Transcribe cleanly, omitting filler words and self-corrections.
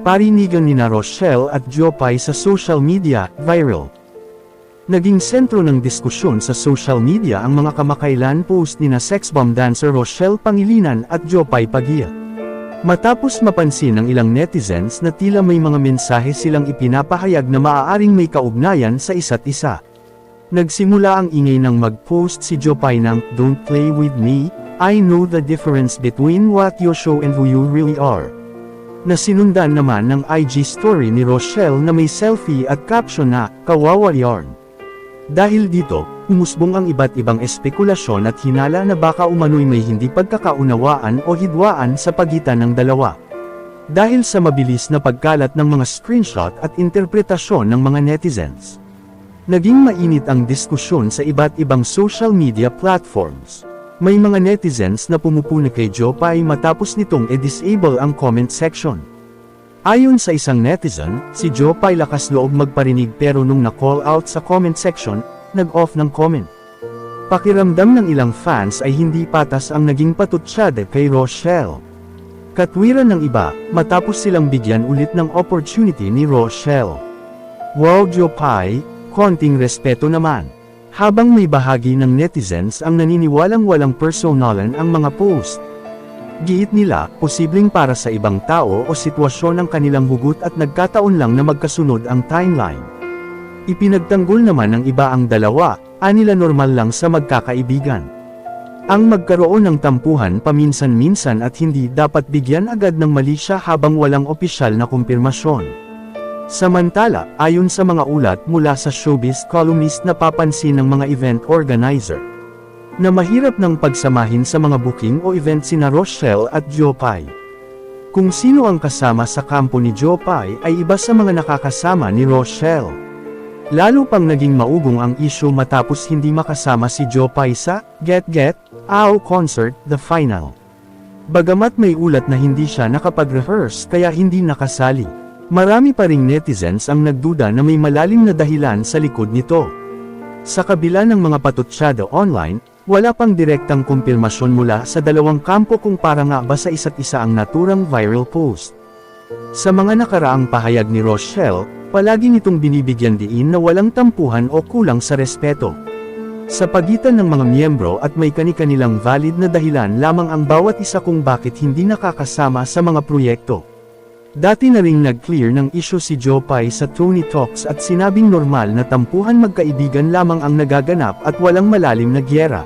Parinigan nina Rochelle at Jopay sa social media, viral. Naging sentro ng diskusyon sa social media ang mga kamakailan post nina sexbomb dancer Rochelle Pangilinan at Jopay Pagia. Matapos mapansin ng ilang netizens na tila may mga mensahe silang ipinapahayag na maaaring may kaugnayan sa isa't isa. Nagsimula ang ingay nang mag-post si Jopay ng "Don't play with me, I know the difference between what you show and who you really are." Na sinundan naman ng IG story ni Rochelle na may selfie at caption na "Kawawa yarn." Dahil dito, umusbong ang iba't ibang espekulasyon at hinala na baka umano'y may hindi pagkakaunawaan o hidwaan sa pagitan ng dalawa. Dahil sa mabilis na pagkalat ng mga screenshot at interpretasyon ng mga netizens. Naging mainit ang diskusyon sa iba't ibang social media platforms. May mga netizens na pumupuna kay Jopay matapos nitong i-disable ang comment section. Ayon sa isang netizen, si Jopay lakas loob magparinig pero nung na-call out sa comment section, nag-off ng comment. Pakiramdam ng ilang fans ay hindi patas ang naging patutsyade kay Rochelle. Katwiran ng iba, matapos silang bigyan ulit ng opportunity ni Rochelle. Wow Jopay, konting respeto naman. Habang may bahagi ng netizens ang naniniwalang walang personalan ang mga post. Giit nila, posibleng para sa ibang tao o sitwasyon ang kanilang hugot at nagkataon lang na magkasunod ang timeline. Ipinagtanggol naman ng iba ang dalawa, anila normal lang sa magkakaibigan. Ang magkaroon ng tampuhan paminsan-minsan at hindi dapat bigyan agad ng mali siya habang walang opisyal na kumpirmasyon. Samantala, ayon sa mga ulat mula sa showbiz columnist napapansin ng mga event organizer, na mahirap nang pagsamahin sa mga booking o event sina Rochelle at Jopay. Kung sino ang kasama sa kampo ni Jopay ay iba sa mga nakakasama ni Rochelle. Lalo pang naging maugong ang issue matapos hindi makasama si Jopay sa Get Get Out concert, The Final. Bagamat may ulat na hindi siya nakapag-rehearse kaya hindi nakasali. Marami pa ring netizens ang nagduda na may malalim na dahilan sa likod nito. Sa kabila ng mga patutsyado online, wala pang direktang kumpirmasyon mula sa dalawang kampo kung para nga ba sa isa't isa ang naturang viral post. Sa mga nakaraang pahayag ni Rochelle, palagi nitong binibigyan diin na walang tampuhan o kulang sa respeto sa pagitan ng mga miyembro at may kani-kanilang valid na dahilan lamang ang bawat isa kung bakit hindi nakakasama sa mga proyekto. Dati na ring nag-clear ng issue si Jopay sa Tony Talks at sinabing normal na tampuhan magkaibigan lamang ang nagaganap at walang malalim na gyera.